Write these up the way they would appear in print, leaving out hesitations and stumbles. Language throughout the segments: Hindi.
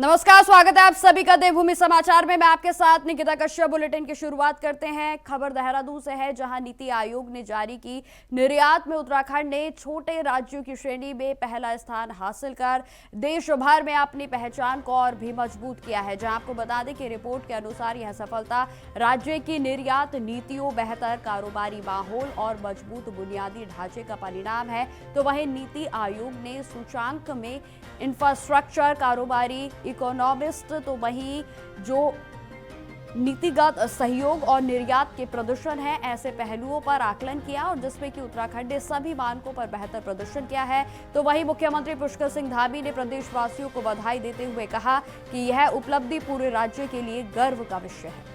नमस्कार, स्वागत है आप सभी का देवभूमि समाचार में। मैं आपके साथ निकिता कश्यप। बुलेटिन की शुरुआत करते हैं। खबर देहरादून से है, जहां नीति आयोग ने जारी की निर्यात में उत्तराखंड ने छोटे राज्यों की श्रेणी में पहला स्थान हासिल कर देश भर में अपनी पहचान को और भी मजबूत किया है। जहां आपको बता दें कि रिपोर्ट के अनुसार यह सफलता राज्य की निर्यात नीतियों, बेहतर कारोबारी माहौल और मजबूत बुनियादी ढांचे का परिणाम है। तो वहीं नीति आयोग ने सूचांक में इंफ्रास्ट्रक्चर, कारोबारी, इकोनॉमिस्ट, तो वहीं जो नीतिगत सहयोग और निर्यात के प्रदर्शन है, ऐसे पहलुओं पर आकलन किया और जिसमें कि उत्तराखंड ने सभी मानकों पर बेहतर प्रदर्शन किया है। तो वहीं मुख्यमंत्री पुष्कर सिंह धामी ने प्रदेशवासियों को बधाई देते हुए कहा कि यह उपलब्धि पूरे राज्य के लिए गर्व का विषय है।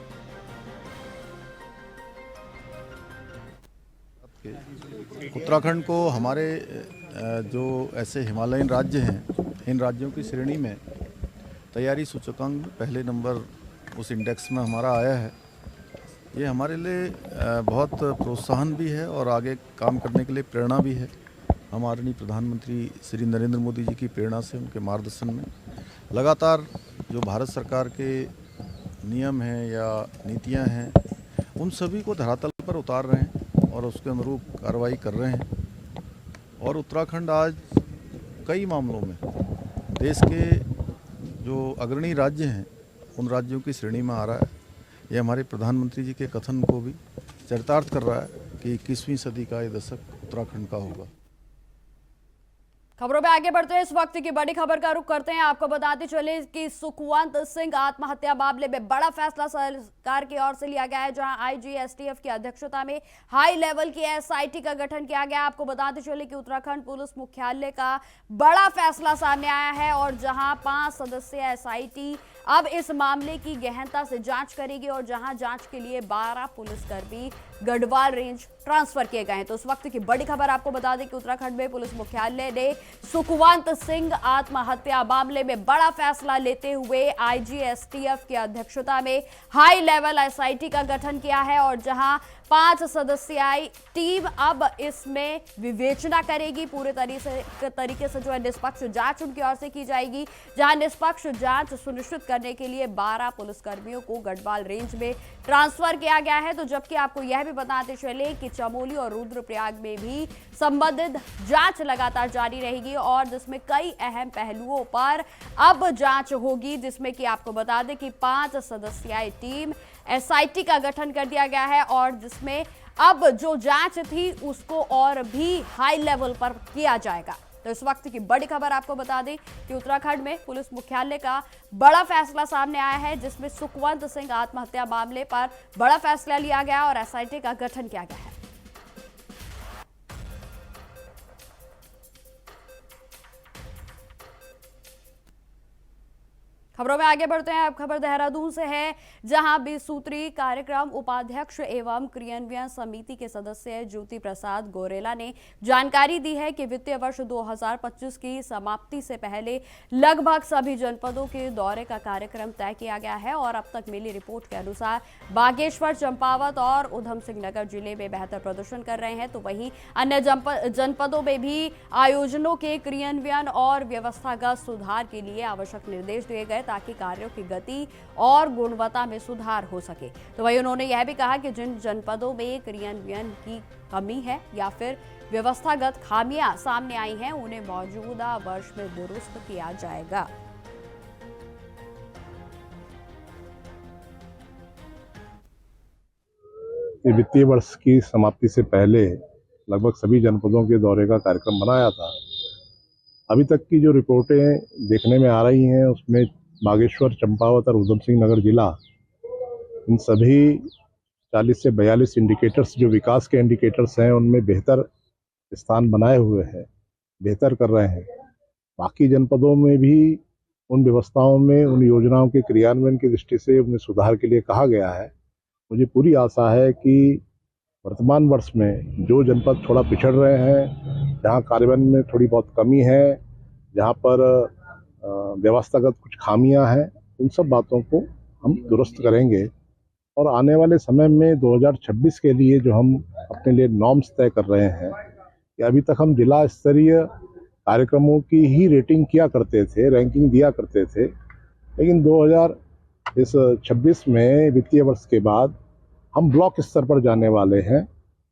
उत्तराखंड को हमारे जो ऐसे हिमालयन राज्य हैं, इन राज्यों की श्रेणी में तैयारी सूचकांक पहले नंबर उस इंडेक्स में हमारा आया है। ये हमारे लिए बहुत प्रोत्साहन भी है और आगे काम करने के लिए प्रेरणा भी है। हम आदरणीय प्रधानमंत्री श्री नरेंद्र मोदी जी की प्रेरणा से, उनके मार्गदर्शन में लगातार जो भारत सरकार के नियम हैं या नीतियां हैं, उन सभी को धरातल पर उतार रहे हैं और उसके अनुरूप कार्रवाई कर रहे हैं। और उत्तराखंड आज कई मामलों में देश के जो अग्रणी राज्य हैं, उन राज्यों की श्रेणी में आ रहा है। ये हमारे प्रधानमंत्री जी के कथन को भी चरितार्थ कर रहा है कि 21वीं सदी का ये दशक उत्तराखंड का होगा। खबरों में आगे बढ़ते हैं। इस वक्त की बड़ी खबर का रुख करते हैं। आपको बताते चले कि सुखवंत सिंह आत्महत्या मामले में बड़ा फैसला सरकार की ओर से लिया गया है, जहां आईजीएसटीएफ की अध्यक्षता में हाई लेवल की एसआईटी का गठन किया गया। आपको बताते चले कि उत्तराखंड पुलिस मुख्यालय का बड़ा फैसला सामने आया है और जहां 5 सदस्यीय एसआईटी अब इस मामले की गहनता से जांच करेगी और जहां जांच के लिए 12 पुलिसकर्मी गढ़वाल रेंज ट्रांसफर किए गए हैं। तो उस वक्त की बड़ी खबर आपको बता दें कि उत्तराखंड में पुलिस मुख्यालय ने सुखवंत सिंह आत्महत्या मामले में बड़ा फैसला लेते हुए आईजीएसटीएफ की अध्यक्षता में हाई लेवल एसआईटी का गठन किया है और जहां 5 सदस्यीय टीम अब इसमें विवेचना करेगी। पूरे तरीके से जो है निष्पक्ष जांच उनकी ओर से की जाएगी, जहां निष्पक्ष जांच सुनिश्चित करने के लिए 12 पुलिसकर्मियों को गढ़वाल रेंज में ट्रांसफर किया गया है। तो जबकि आपको यह भी बताते चले कि चमोली और रुद्रप्रयाग में भी संबंधित जांच लगातार जारी रहेगी और जिसमें कई अहम पहलुओं पर अब जांच होगी, जिसमें कि आपको बता दें कि 5 सदस्यीय टीम एसआईटी का गठन कर दिया गया है और जिसमें अब जो जांच थी उसको और भी हाई लेवल पर किया जाएगा। तो इस वक्त की बड़ी खबर आपको बता दें कि उत्तराखंड में पुलिस मुख्यालय का बड़ा फैसला सामने आया है, जिसमें सुखवंत सिंह आत्महत्या मामले पर बड़ा फैसला लिया गया और एसआईटी का गठन किया गया है। खबरों में आगे बढ़ते हैं। अब खबर देहरादून से है, जहां 20 सूत्री कार्यक्रम उपाध्यक्ष एवं क्रियान्वयन समिति के सदस्य ज्योति प्रसाद गोरेला ने जानकारी दी है कि वित्तीय वर्ष 2025 की समाप्ति से पहले लगभग सभी जनपदों के दौरे का कार्यक्रम तय किया गया है और अब तक मिली रिपोर्ट के अनुसार बागेश्वर, चंपावत और उधम सिंह नगर जिले में बेहतर प्रदर्शन कर रहे हैं। तो वहीं अन्य जनपदों में भी आयोजनों के क्रियान्वयन और व्यवस्थागत सुधार के लिए आवश्यक निर्देश दिए गए ताकि कार्यों की गति और गुणवत्ता में सुधार हो सके। तो वहीं उन्होंने यह भी कहा कि जिन जनपदों में क्रियान्वयन की कमी है या फिर व्यवस्थागत खामियां सामने आई हैं, उन्हें मौजूदा वर्ष में दुरुस्त किया जाएगा। वित्तीय वर्ष की समाप्ति से पहले लगभग सभी जनपदों के दौरे का कार्यक्रम बनाया था। अभी तक की जो रिपोर्टें देखने में आ रही हैं, उसमें बागेश्वर, चंपावत और उधम सिंह नगर जिला, इन सभी 40 से 42 इंडिकेटर्स जो विकास के इंडिकेटर्स हैं, उनमें बेहतर स्थान बनाए हुए हैं, बेहतर कर रहे हैं। बाकी जनपदों में भी उन व्यवस्थाओं में, उन योजनाओं के क्रियान्वयन की दृष्टि से उन्हें सुधार के लिए कहा गया है। मुझे पूरी आशा है कि वर्तमान वर्ष में जो जनपद थोड़ा पिछड़ रहे हैं, जहाँ कार्यान्वयन में थोड़ी बहुत कमी है, जहाँ पर व्यवस्थागत कुछ खामियां हैं, उन सब बातों को हम दुरुस्त करेंगे और आने वाले समय में 2026 के लिए जो हम अपने लिए नॉर्म्स तय कर रहे हैं कि अभी तक हम जिला स्तरीय कार्यक्रमों की ही रेटिंग किया करते थे, रैंकिंग दिया करते थे, लेकिन 2026 में वित्तीय वर्ष के बाद हम ब्लॉक स्तर पर जाने वाले हैं।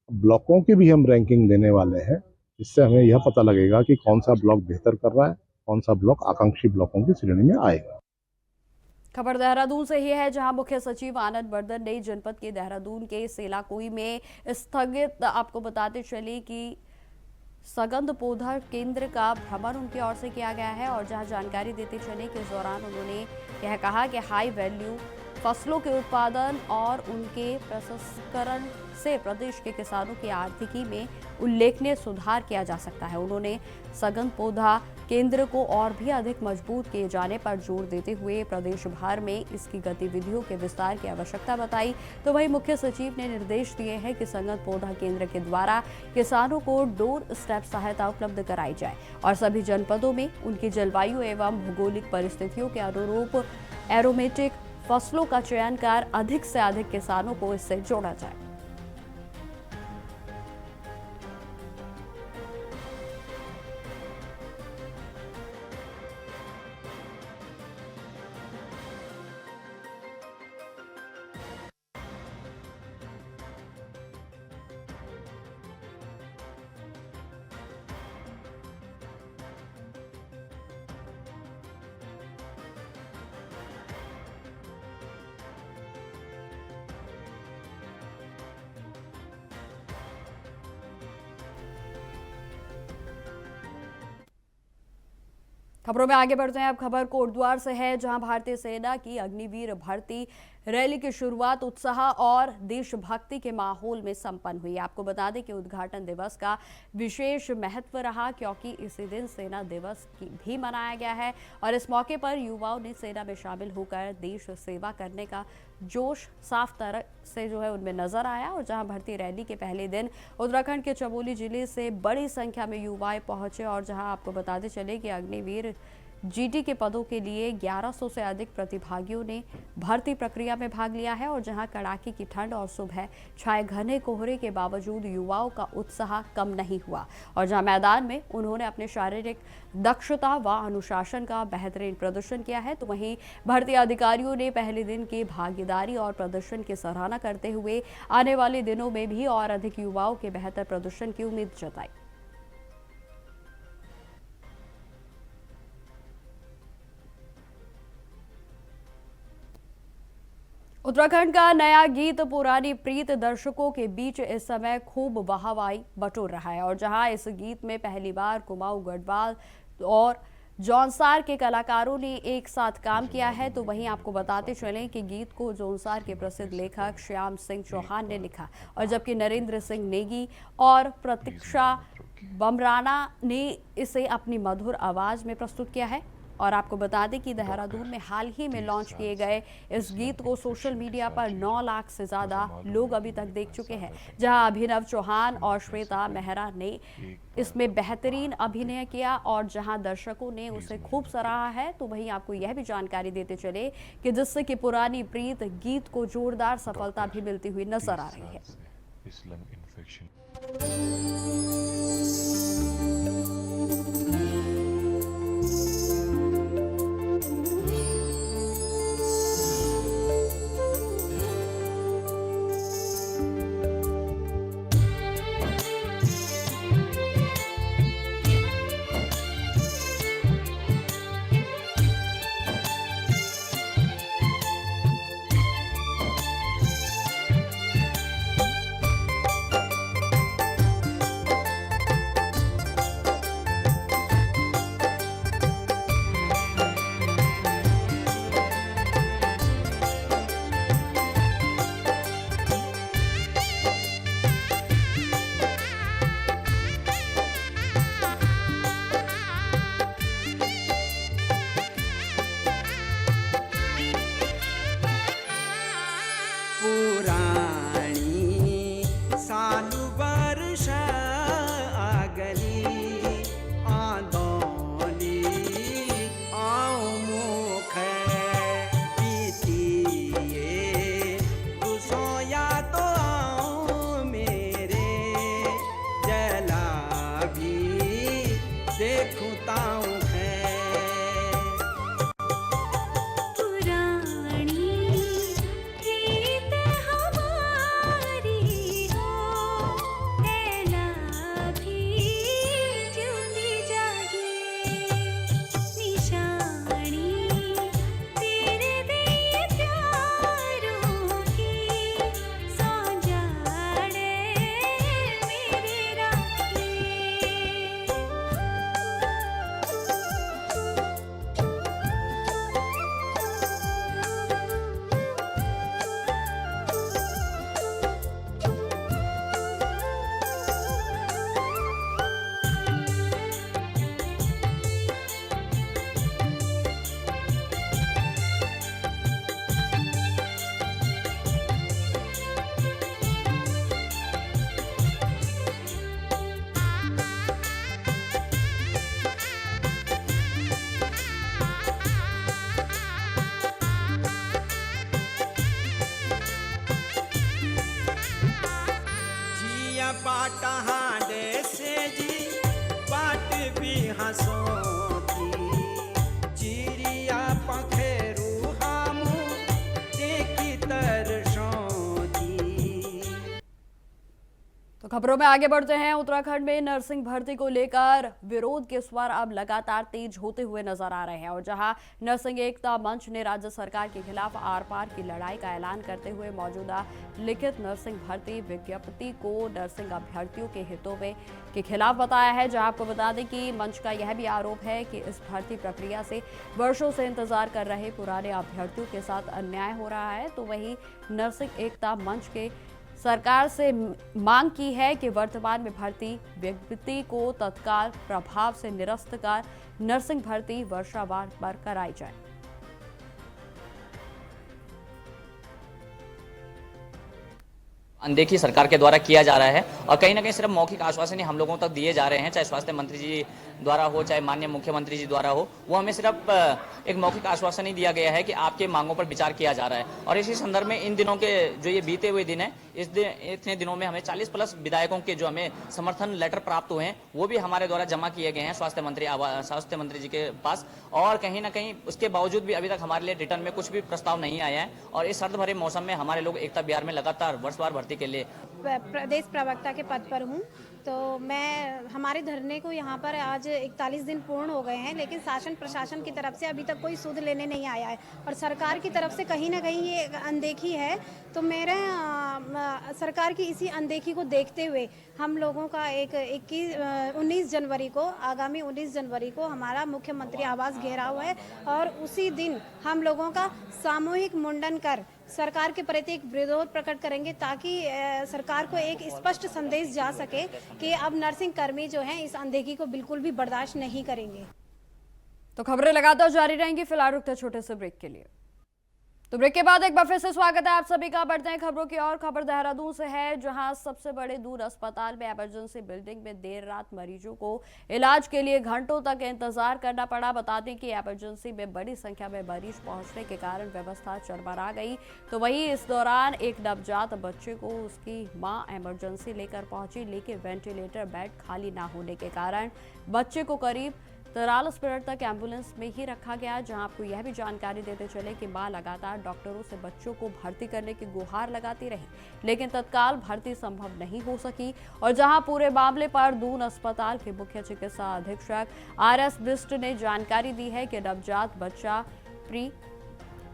ब्लॉकों की भी हम रैंकिंग देने वाले हैं, जिससे हमें यह पता लगेगा कि कौन सा ब्लॉक बेहतर कर रहा है, कौन सा ब्लॉक आकांक्षी ब्लॉकों की श्रेणी में आएगा। खबर देहरादून से ही है, जहां मुख्य सचिव आनंद बर्धन ने जनपद के देहरादून के सेलाकुई में स्थगित, आपको बताते चले कि सगंध पौधा केंद्र का भ्रमण उनकी ओर से किया गया है और जहां जानकारी देते चले कि इस दौरान उन्होंने यह कहा कि हाई वैल्यू फसलों के उत्पादन और उनके प्रसंस्करण से प्रदेश के किसानों की आर्थिकी में उल्लेखनीय सुधार किया जा सकता है। उन्होंने सघन पौधा केंद्र को और भी अधिक मजबूत किए जाने पर जोर देते हुए प्रदेश भर में इसकी गतिविधियों के विस्तार की आवश्यकता बताई। तो वहीं मुख्य सचिव ने निर्देश दिए हैं कि सघन पौधा केंद्र के द्वारा किसानों को डोर स्टेप सहायता उपलब्ध कराई जाए और सभी जनपदों में उनकी जलवायु एवं भौगोलिक परिस्थितियों के अनुरूप एरोमेटिक फसलों का चयन कर अधिक से अधिक किसानों को इससे जोड़ा जाए। खबरों में आगे बढ़ते हैं। अब खबर कोटद्वार से है, जहां भारतीय सेना की अग्निवीर भर्ती रैली की शुरुआत उत्साह और देशभक्ति के माहौल में संपन्न हुई। आपको बता दें कि उद्घाटन दिवस का विशेष महत्व रहा, क्योंकि इसी दिन सेना दिवस भी मनाया गया है और इस मौके पर युवाओं ने सेना में शामिल होकर देश सेवा करने का जोश साफ तरह से जो है उनमें नजर आया। और जहां भर्ती रैली के पहले दिन उत्तराखंड के चमोली जिले से बड़ी संख्या में युवाएं पहुंचे और जहां आपको बताते चले कि अग्निवीर जीटी के पदों के लिए 1100 से अधिक प्रतिभागियों ने भर्ती प्रक्रिया में भाग लिया है और जहां कड़ाके की ठंड और सुबह छाए घने कोहरे के बावजूद युवाओं का उत्साह कम नहीं हुआ और जहां मैदान में उन्होंने अपने शारीरिक दक्षता व अनुशासन का बेहतरीन प्रदर्शन किया है। तो वहीं भर्ती अधिकारियों ने पहले दिन की भागीदारी और प्रदर्शन की सराहना करते हुए आने वाले दिनों में भी और अधिक युवाओं के बेहतर प्रदर्शन की उम्मीद जताई। उत्तराखंड का नया गीत पुरानी प्रीत दर्शकों के बीच इस समय खूब वाहवाही बटोर रहा है और जहां इस गीत में पहली बार कुमाऊं गढ़वाल और जौनसार के कलाकारों ने एक साथ काम किया है। तो वहीं आपको बताते चलें कि गीत को जौनसार के प्रसिद्ध लेखक श्याम सिंह चौहान ने लिखा और जबकि नरेंद्र सिंह नेगी और प्रतीक्षा बमराना ने इसे अपनी मधुर आवाज में प्रस्तुत किया है। और आपको बता दें कि देहरादून में हाल ही में लॉन्च किए गए इस गीत को सोशल मीडिया पर 9 लाख से ज़्यादा लोग अभी तक देख चुके हैं, जहां अभिनव चौहान और श्वेता मेहरा ने इसमें बेहतरीन अभिनय किया और जहां दर्शकों ने उसे खूब सराहा है। तो वहीं आपको यह भी जानकारी देते चले कि जिससे कि पुरानी प्रीत गीत को जोरदार सफलता भी मिलती हुई नजर आ रही है। खबरों में आगे बढ़ते हैं। उत्तराखंड में नर्सिंग भर्ती को लेकर विरोध के स्वर अब लगातार तेज होते हुए नजर आ रहे हैं और जहां नर्सिंग एकता मंच ने राज्य सरकार के खिलाफ आर पार की लड़ाई का ऐलान करते हुए मौजूदा लिखित नर्सिंग भर्ती विज्ञप्ति को नर्सिंग अभ्यर्थियों के हितों में के खिलाफ बताया है। जहां आपको बता दें कि मंच का यह भी आरोप है कि इस भर्ती प्रक्रिया से वर्षों से इंतजार कर रहे पुराने अभ्यर्थियों के साथ अन्याय हो रहा है। तो वहीं नर्सिंग एकता मंच के सरकार से मांग की है कि वर्तमान में भर्ती विज्ञप्ति को तत्काल प्रभाव से निरस्त कर नर्सिंग भर्ती वर्षावार पर कराई जाए। अनदेखी सरकार के द्वारा किया जा रहा है और कहीं ना कहीं सिर्फ मौखिक आश्वासन ही हम लोगों तक दिए जा रहे हैं, चाहे स्वास्थ्य मंत्री जी द्वारा हो चाहे माननीय मुख्यमंत्री जी द्वारा हो। वो हमें सिर्फ एक मौखिक आश्वासन ही दिया गया है कि आपके मांगों पर विचार किया जा रहा है। और इसी संदर्भ में इन दिनों के जो ये बीते हुए दिन है, इतने दिनों में हमें 40+ विधायकों के जो हमें समर्थन लेटर प्राप्त हुए हैं वो भी हमारे द्वारा जमा किए गए हैं स्वास्थ्य मंत्री जी के पास। और कहीं ना कहीं उसके बावजूद भी अभी तक हमारे लिए रिटर्न में कुछ भी प्रस्ताव नहीं आया है। और इस सर्द भरे मौसम में हमारे लोग एकता बिहार में लगातार वर्षवार भर्ती के लिए प्रदेश प्रवक्ता के पद पर हूँ। तो मैं हमारे धरने को यहाँ पर आज 41 दिन पूर्ण हो गए हैं, लेकिन शासन प्रशासन की तरफ से अभी तक कोई सुध लेने नहीं आया है और सरकार की तरफ से कहीं ना कहीं ये अनदेखी है। तो मेरे सरकार की इसी अनदेखी को देखते हुए हम लोगों का आगामी 19 जनवरी को हमारा मुख्यमंत्री आवास घेराव है और उसी दिन हम लोगों का सामूहिक मुंडन कर सरकार के प्रति एक विरोध प्रकट करेंगे, ताकि सरकार को एक स्पष्ट संदेश जा सके कि अब नर्सिंग कर्मी जो हैं इस अनदेखी को बिल्कुल भी बर्दाश्त नहीं करेंगे। तो खबरें लगातार जारी रहेंगी। फिलहाल रुकते छोटे से ब्रेक के लिए। तो ब्रेक के बाद एक बार फिर से स्वागत है आप सभी का। बढ़ते हैं खबरों की और। खबर देहरादून से है, जहां सबसे बड़े दूर अस्पताल में इमरजेंसी बिल्डिंग में देर रात मरीजों को इलाज के लिए घंटों तक इंतजार करना पड़ा। बता दें कि इमरजेंसी में बड़ी संख्या में मरीज पहुंचने के कारण व्यवस्था चरमरा गई। तो वहीं इस दौरान एक नवजात बच्चे को उसकी मां इमरजेंसी लेकर पहुंची, लेकिन वेंटिलेटर बेड खाली ना होने के कारण बच्चे को करीब 43 मिनट तक एम्बुलेंस में ही रखा गया। जहां आपको यह भी जानकारी देते चले कि मां लगातार डॉक्टरों से बच्चों को भर्ती करने की गुहार लगाती रही, लेकिन तत्काल भर्ती संभव नहीं हो सकी। और जहां पूरे मामले पर दून अस्पताल के मुख्य चिकित्सा अधीक्षक RS बिष्ट ने जानकारी दी है कि नवजात बच्चा प्री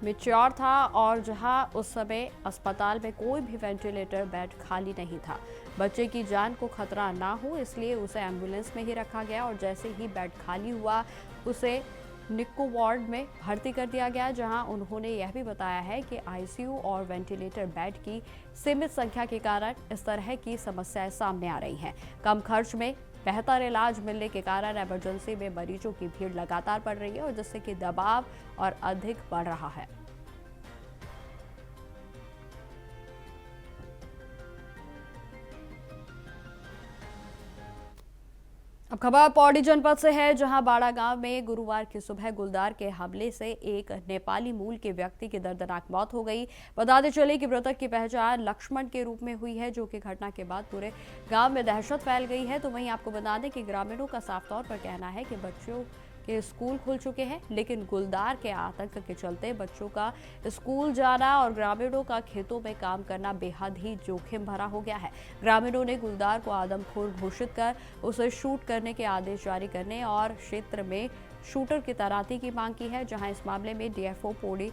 मैच्योर था और जहां उस समय अस्पताल में कोई भी वेंटिलेटर बेड खाली नहीं था। बच्चे की जान को खतरा ना हो इसलिए उसे एम्बुलेंस में ही रखा गया और जैसे ही बेड खाली हुआ उसे निक्को वार्ड में भर्ती कर दिया गया, जहां उन्होंने यह भी बताया है कि ICU और वेंटिलेटर बेड की सीमित संख्या के कारण इस तरह की समस्याएं सामने आ रही हैं। कम खर्च में बेहतर इलाज मिलने के कारण इमरजेंसी में मरीजों की भीड़ लगातार बढ़ रही है और जिससे कि दबाव और अधिक बढ़ रहा है। अब खबर पौड़ी जनपद से है, जहां बाड़ा गांव में गुरुवार की सुबह गुलदार के हमले से एक नेपाली मूल के व्यक्ति की दर्दनाक मौत हो गई। बताते चले कि मृतक की पहचान लक्ष्मण के रूप में हुई है, जो कि घटना के बाद पूरे गांव में दहशत फैल गई है। तो वहीं आपको बता दें कि ग्रामीणों का साफ तौर पर कहना है कि बच्चों के स्कूल खुल चुके हैं, लेकिन गुलदार के आतंक के चलते बच्चों का स्कूल जाना और ग्रामीणों का खेतों में काम करना बेहद ही जोखिम भरा हो गया है। ग्रामीणों ने गुलदार को आदमखोर घोषित कर उसे शूट करने के आदेश जारी करने और क्षेत्र में शूटर की तैनाती की मांग की है। जहां इस मामले में DFO पौड़ी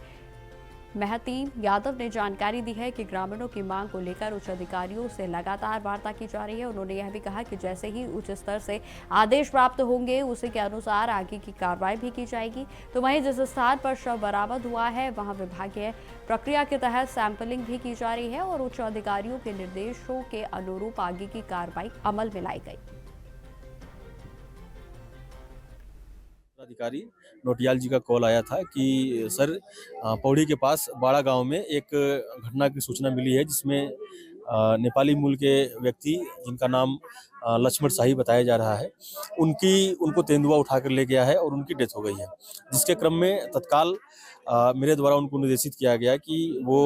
महतीन यादव ने जानकारी दी है कि ग्रामीणों की मांग को लेकर उच्च अधिकारियों से लगातार वार्ता की जा रही है। उन्होंने यह भी कहा कि जैसे ही उच्च स्तर से आदेश प्राप्त होंगे उसी के अनुसार आगे की कार्रवाई भी की जाएगी। तो वहीं जिस स्थान पर शव बरामद हुआ है वहां विभागीय प्रक्रिया के तहत सैंपलिंग भी की जा रही है और उच्च अधिकारियों के निर्देशों के अनुरूप आगे की कार्रवाई अमल में लाई गई। अधिकारी नोटियाल जी का कॉल आया था कि सर पौड़ी के पास बाड़ा गांव में एक घटना की सूचना मिली है, जिसमें नेपाली मूल के व्यक्ति जिनका नाम लक्ष्मण शाही बताया जा रहा है, उनको तेंदुआ उठाकर ले गया है और उनकी डेथ हो गई है। जिसके क्रम में तत्काल मेरे द्वारा उनको निर्देशित किया गया कि वो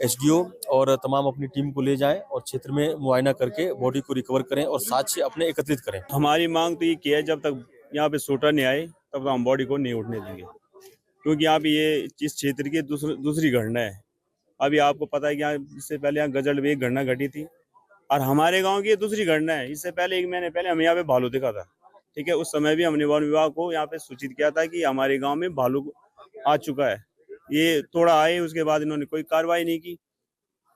SDO और तमाम अपनी टीम को ले जाएं और क्षेत्र में मुआयना करके बॉडी को रिकवर करें और साक्ष्य अपने एकत्रित करें। हमारी मांग तो ये की है, जब तक यहाँ पे शूटर नहीं आए तब हम बॉडी को नहीं उठने देंगे, क्योंकि यहाँ पे ये इस क्षेत्र की दूसरी घटना है। अभी आपको पता है कि यहाँ इससे पहले यहाँ गजल में एक घटना घटी थी। और हमारे गांव की ये दूसरी घटना है। इससे पहले 1 महीने पहले हमें यहाँ पे भालू दिखा था, ठीक है। उस समय भी हमने वन विभाग को यहाँ पे सूचित किया था कि हमारे गांव में भालू आ चुका है। ये थोड़ा आए, उसके बाद इन्होंने कोई कार्रवाई नहीं की,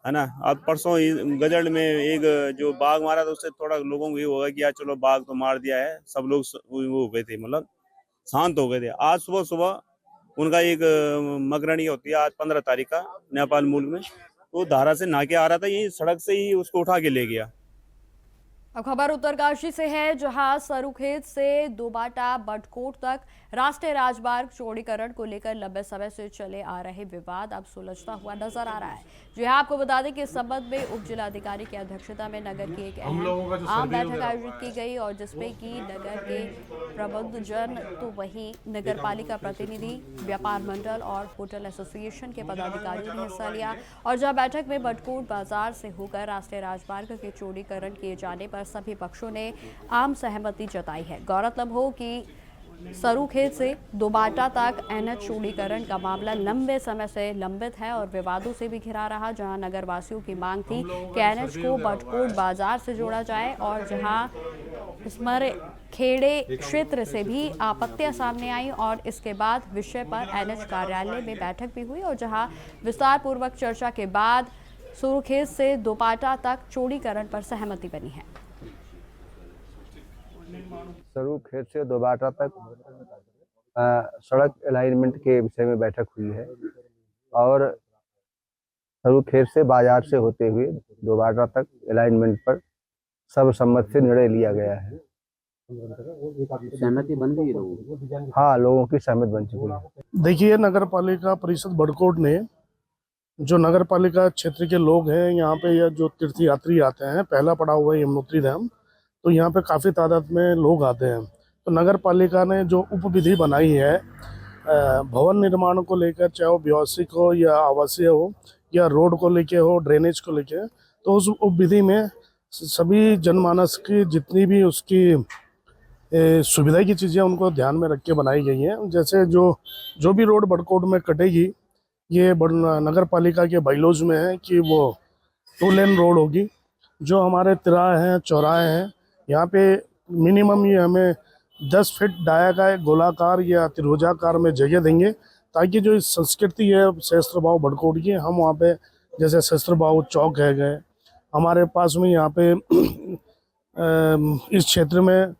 है ना। अब परसों गजल में एक जो बाघ मारा था, उससे थोड़ा लोगों को ये होगा कि यार चलो बाघ तो मार दिया है, सब लोग वो हो गए थे, मतलब शांत हो गए थे। आज सुबह सुबह उनका एक मगरणी होती है, आज 15 तारीख का, नेपाल मूल में, तो धारा से नहा के आ रहा था, यही सड़क से ही उसको उठा के ले गया। अब खबर उत्तरकाशी से है, जहां सरूखेत से दोबाटा बटकोट तक राष्ट्रीय राजमार्ग चौड़ीकरण को लेकर लंबे समय से चले आ रहे विवाद अब सुलझता हुआ नजर आ रहा है। जी हां, आपको बता दें कि इस संबंध में उप जिलाधिकारी की अध्यक्षता में नगर की एक आम बैठक आयोजित की गई और जिसमें कि नगर के प्रबंधजन, तो वहीं नगर पालिका प्रतिनिधि, व्यापार मंडल और होटल एसोसिएशन के पदाधिकारियों ने हिस्सा लिया। और जहां बैठक में बटकोट बाजार से होकर राष्ट्रीय राजमार्ग के चौड़ीकरण किए जाने पर सभी पक्षों ने आम सहमति जताई है। गौरतलब हो कि सरूखेत से दोबाटा तक एनएच चौड़ीकरण का मामला लंबे समय से लंबित है और विवादों से भी घिरा रहा, जहां नगर वासियों की मांग थी कि एनएच को बटकोट बाजार से जोड़ा जाए और जहां स्मर खेड़े क्षेत्र से भी आपत्तियां सामने आई और इसके बाद विषय पर एनएच कार्यालय में बैठक भी हुई और जहां विस्तार पूर्वक चर्चा के बाद सरूखेत से दोबाटा तक चौड़ीकरण पर सहमति बनी है। सरूखेत से दोबाटा तक सड़क अलाइनमेंट के विषय में बैठक हुई है और सरूखेत से बाजार से होते हुए दोबाटा तक अलाइनमेंट पर सर्वसम्मति से निर्णय लिया गया है। सहमति बन गई लोगों? हाँ, लोगों की सहमति बन चुकी है। देखिए, नगर पालिका परिषद बड़कोट ने, जो नगर पालिका क्षेत्र के लोग हैं यहाँ पे, या जो तीर्थ यात्री आते हैं, पहला पड़ा हुआ है यमुनोत्री धाम, तो यहाँ पे काफ़ी तादाद में लोग आते हैं। तो नगर पालिका ने जो उपविधि बनाई है भवन निर्माण को लेकर, चाहे वो व्यावसायिक हो या आवासीय हो या रोड को लेके हो, ड्रेनेज को लेके, तो उस उपविधि में सभी जनमानस की जितनी भी उसकी सुविधा की चीज़ें उनको ध्यान में रख के बनाई गई हैं। जैसे जो भी रोड बड़कोट में कटेगी, ये नगर पालिका के बाइलॉज में है कि वो 2 लेन रोड होगी। जो हमारे तिराहे हैं, चौराहे हैं, यहाँ पे मिनिमम ये हमें 10 फीट डाया का एक गोलाकार या त्रिभुजाकार में जगह देंगे, ताकि जो इस संस्कृति है सहस्त्र भाव बड़कोट की, हम वहाँ पे जैसे सहस्त्र भाव चौक है गए, हमारे पास में यहाँ पे इस क्षेत्र में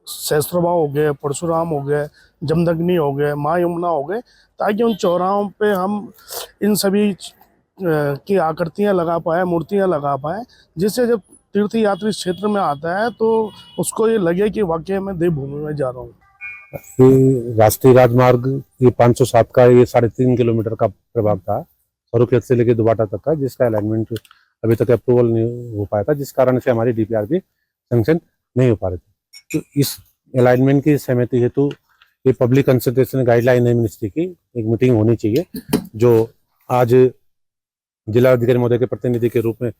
सहस्त्र भाव हो गए, परशुराम हो गए, जमदग्नि हो गए, माँ यमुना हो गए, ताकि उन चौराहों पे हम इन सभी की आकृतियाँ लगा पाए, मूर्तियाँ लगा पाए, जिससे जब तीर्थ यात्री क्षेत्र में आता है तो उसको ये लगे कि वाकई में देवभूमि में जा रहा हूँ। ये राष्ट्रीय राजमार्ग ये 507 का ये 3.5 किलोमीटर का प्रभाग था, सरूखेत से लेकर दोबाटा तक का, जिसका अलाइनमेंट अभी तक अप्रूवल नहीं हो पाया था, जिस कारण से हमारी डीपीआर भी सैंक्शन नहीं हो पा रहे थे। तो इस अलाइनमेंट की सहमति हेतु ये पब्लिक कंसल्टेशन गाइडलाइन है मिनिस्ट्री की, एक मीटिंग होनी चाहिए, जो आज जिलाधिकारी महोदय के प्रतिनिधि के रूप में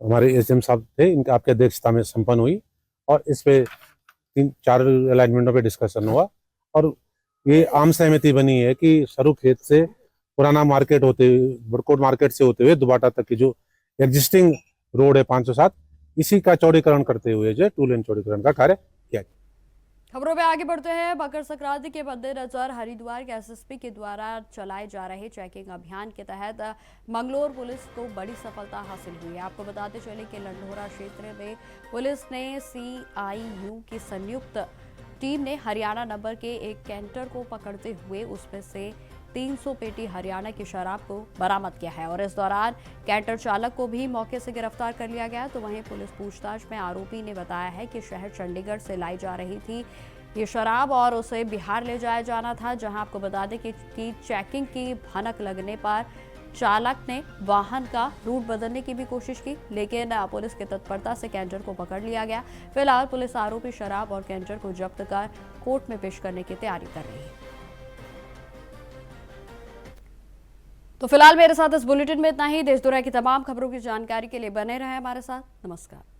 हमारे एसएम साहब थे, इनके आपके अध्यक्षता में संपन्न हुई और इस पे 3-4 अलाइनमेंटों पे डिस्कशन हुआ और ये आम सहमति बनी है कि सरूखेत से पुराना मार्केट होते हुए, बड़कोट मार्केट से होते हुए दोबाटा तक की जो एग्जिस्टिंग रोड है 507, इसी का चौड़ीकरण करते हुए जो 2 लेन चौड़ीकरण का कार्य किया गया। खबरों में आगे बढ़ते हैं। मकर संक्रांति के मद्देनजर हरिद्वार के एसएसपी के द्वारा चलाए जा रहे चेकिंग अभियान के तहत मंगलोर पुलिस को बड़ी सफलता हासिल हुई है। आपको बताते चले कि लंढोरा क्षेत्र में पुलिस ने CIU की संयुक्त टीम ने हरियाणा नंबर के एक कैंटर को पकड़ते हुए उसमें से 300 पेटी हरियाणा की शराब को बरामद किया है और इस दौरान कैंटर चालक को भी मौके से गिरफ्तार कर लिया गया। तो वहीं पुलिस पूछताछ में आरोपी ने बताया है कि शहर चंडीगढ़ से लाई जा रही थी ये शराब और उसे बिहार ले जाया जाना था, जहां आपको बता दें कि चेकिंग की भनक लगने पर चालक ने वाहन का रूट बदलने की भी कोशिश की, लेकिन पुलिस की तत्परता से कैंटर को पकड़ लिया गया। फिलहाल पुलिस आरोपी शराब और कैंटर को जब्त कर कोर्ट में पेश करने की तैयारी कर रही है। तो फिलहाल मेरे साथ इस बुलेटिन में इतना ही। देश दुनिया की तमाम खबरों की जानकारी के लिए बने रहें हमारे साथ। नमस्कार।